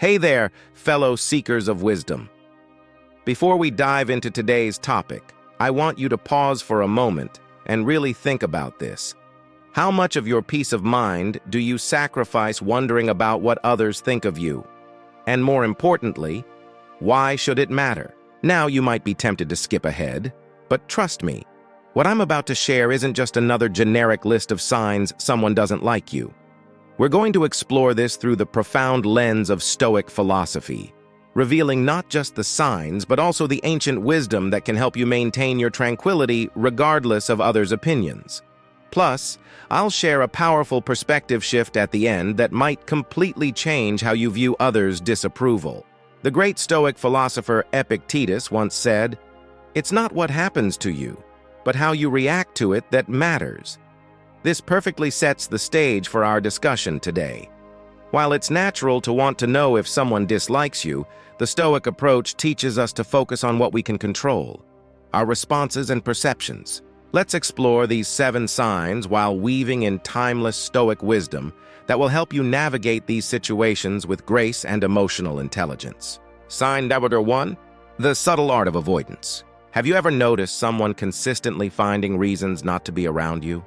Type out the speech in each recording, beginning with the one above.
Hey there, fellow seekers of wisdom. Before we dive into today's topic, I want you to pause for a moment and really think about this. How much of your peace of mind do you sacrifice wondering about what others think of you? And more importantly, why should it matter? Now you might be tempted to skip ahead, but trust me, what I'm about to share isn't just another generic list of signs someone doesn't like you. We're going to explore this through the profound lens of Stoic philosophy, revealing not just the signs, but also the ancient wisdom that can help you maintain your tranquility regardless of others' opinions. Plus, I'll share a powerful perspective shift at the end that might completely change how you view others' disapproval. The great Stoic philosopher Epictetus once said, "It's not what happens to you, but how you react to it that matters." This perfectly sets the stage for our discussion today. While it's natural to want to know if someone dislikes you, the Stoic approach teaches us to focus on what we can control, our responses and perceptions. Let's explore these 7 signs while weaving in timeless Stoic wisdom that will help you navigate these situations with grace and emotional intelligence. Sign number 1, the subtle art of avoidance. Have you ever noticed someone consistently finding reasons not to be around you?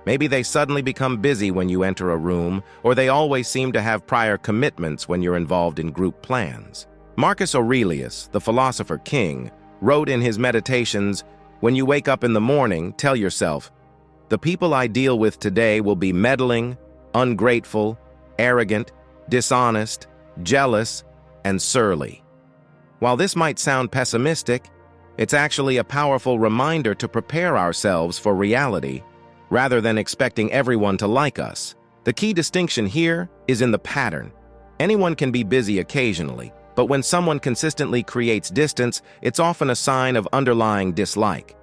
Maybe they suddenly become busy when you enter a room, or they always seem to have prior commitments when you're involved in group plans. Marcus Aurelius, the philosopher king, wrote in his Meditations, "When you wake up in the morning, tell yourself, the people I deal with today will be meddling, ungrateful, arrogant, dishonest, jealous, and surly." While this might sound pessimistic, it's actually a powerful reminder to prepare ourselves for reality rather than expecting everyone to like us. The key distinction here is in the pattern. Anyone can be busy occasionally, but when someone consistently creates distance, it's often a sign of underlying dislike.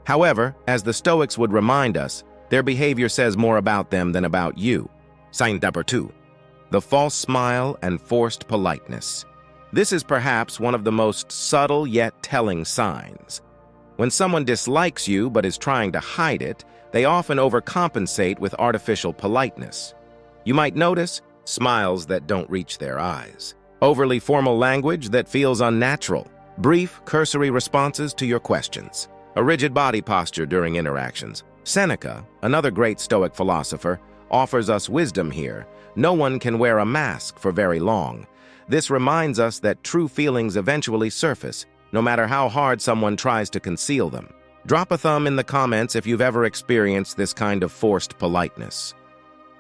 However, as the Stoics would remind us, their behavior says more about them than about you. Sign number 2, the false smile and forced politeness. This is perhaps one of the most subtle yet telling signs. When someone dislikes you but is trying to hide it, they often overcompensate with artificial politeness. You might notice smiles that don't reach their eyes, overly formal language that feels unnatural, brief, cursory responses to your questions, a rigid body posture during interactions. Seneca, another great Stoic philosopher, offers us wisdom here. No one can wear a mask for very long. This reminds us that true feelings eventually surface, no matter how hard someone tries to conceal them. Drop a thumb in the comments if you've ever experienced this kind of forced politeness.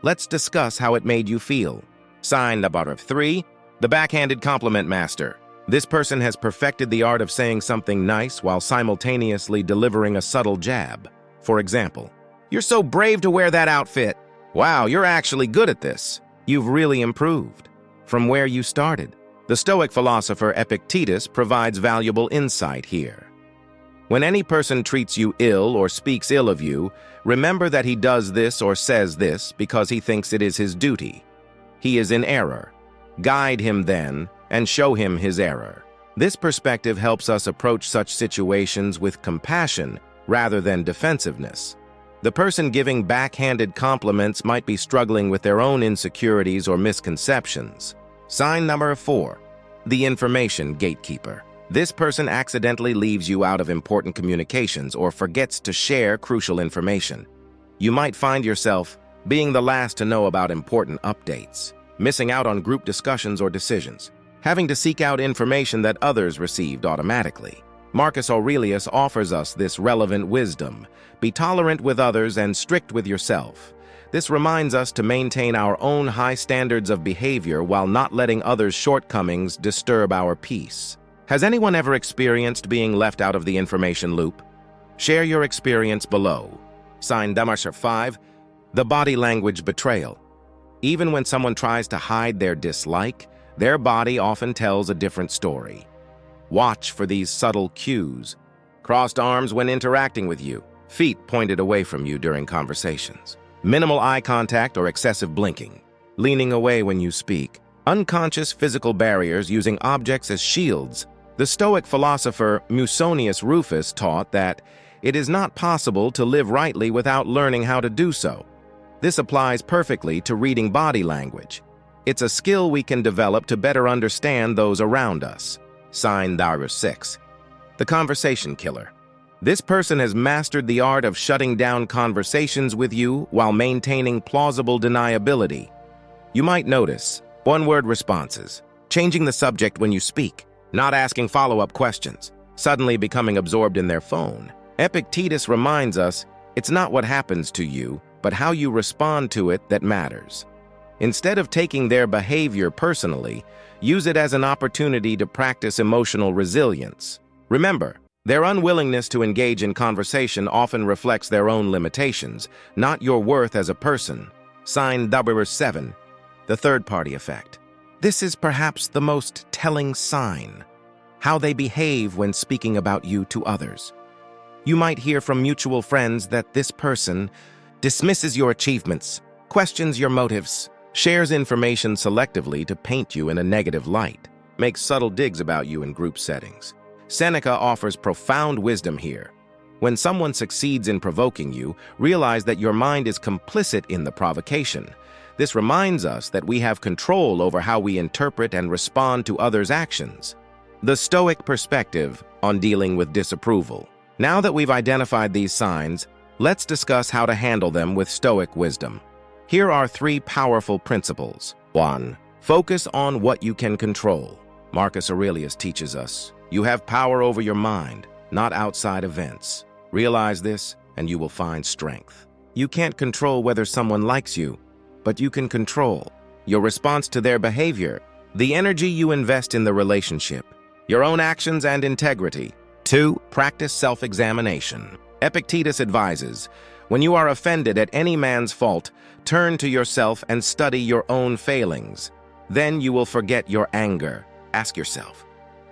Let's discuss how it made you feel. Sign number 3, the backhanded compliment master. This person has perfected the art of saying something nice while simultaneously delivering a subtle jab. For example, "You're so brave to wear that outfit. Wow, you're actually good at this. You've really improved from where you started." The Stoic philosopher Epictetus provides valuable insight here. When any person treats you ill or speaks ill of you, remember that he does this or says this because he thinks it is his duty. He is in error. Guide him then, and show him his error. This perspective helps us approach such situations with compassion rather than defensiveness. The person giving backhanded compliments might be struggling with their own insecurities or misconceptions. Sign number 4, the information gatekeeper. This person accidentally leaves you out of important communications or forgets to share crucial information. You might find yourself being the last to know about important updates, missing out on group discussions or decisions, having to seek out information that others received automatically. Marcus Aurelius offers us this relevant wisdom. Be tolerant with others and strict with yourself. This reminds us to maintain our own high standards of behavior while not letting others' shortcomings disturb our peace. Has anyone ever experienced being left out of the information loop? Share your experience below. Sign number 5, the body language betrayal. Even when someone tries to hide their dislike, their body often tells a different story. Watch for these subtle cues. Crossed arms when interacting with you, feet pointed away from you during conversations, minimal eye contact or excessive blinking, leaning away when you speak, unconscious physical barriers using objects as shields. The Stoic philosopher Musonius Rufus taught that it is not possible to live rightly without learning how to do so. This applies perfectly to reading body language. It's a skill we can develop to better understand those around us. Sign number 6. The conversation killer. This person has mastered the art of shutting down conversations with you while maintaining plausible deniability. You might notice one-word responses, changing the subject when you speak, not asking follow-up questions, suddenly becoming absorbed in their phone. Epictetus reminds us it's not what happens to you, but how you respond to it that matters. Instead of taking their behavior personally, use it as an opportunity to practice emotional resilience. Remember, their unwillingness to engage in conversation often reflects their own limitations, not your worth as a person. Sign number 7. The third-party effect. This is perhaps the most telling sign: how they behave when speaking about you to others. You might hear from mutual friends that this person dismisses your achievements, questions your motives, shares information selectively to paint you in a negative light, makes subtle digs about you in group settings. Seneca offers profound wisdom here. When someone succeeds in provoking you, realize that your mind is complicit in the provocation. This reminds us that we have control over how we interpret and respond to others' actions. The Stoic perspective on dealing with disapproval. Now that we've identified these signs, let's discuss how to handle them with Stoic wisdom. Here are 3 powerful principles. 1. Focus on what you can control. Marcus Aurelius teaches us, you have power over your mind, not outside events. Realize this, and you will find strength. You can't control whether someone likes you, but you can control your response to their behavior, the energy you invest in the relationship, your own actions and integrity. 2. Practice self-examination. Epictetus advises, when you are offended at any man's fault, turn to yourself and study your own failings. Then you will forget your anger. Ask yourself,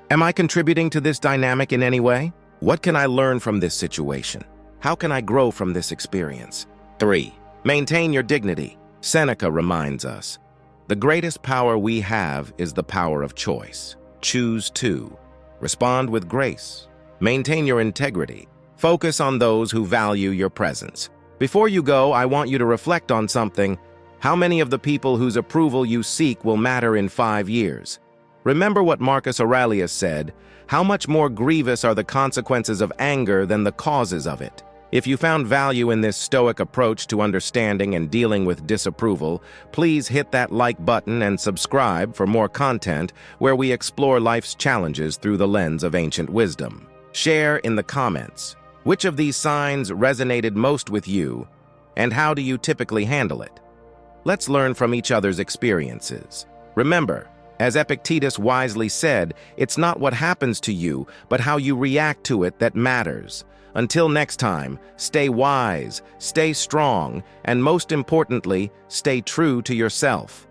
am I contributing to this dynamic in any way? What can I learn from this situation? How can I grow from this experience? 3. Maintain your dignity. Seneca reminds us, the greatest power we have is the power of choice. Choose to respond with grace. Maintain your integrity. Focus on those who value your presence. Before you go, I want you to reflect on something. How many of the people whose approval you seek will matter in 5 years? Remember what Marcus Aurelius said, how much more grievous are the consequences of anger than the causes of it? If you found value in this Stoic approach to understanding and dealing with disapproval, please hit that like button and subscribe for more content where we explore life's challenges through the lens of ancient wisdom. Share in the comments, which of these signs resonated most with you, and how do you typically handle it? Let's learn from each other's experiences. Remember, as Epictetus wisely said, it's not what happens to you, but how you react to it that matters. Until next time, stay wise, stay strong, and most importantly, stay true to yourself.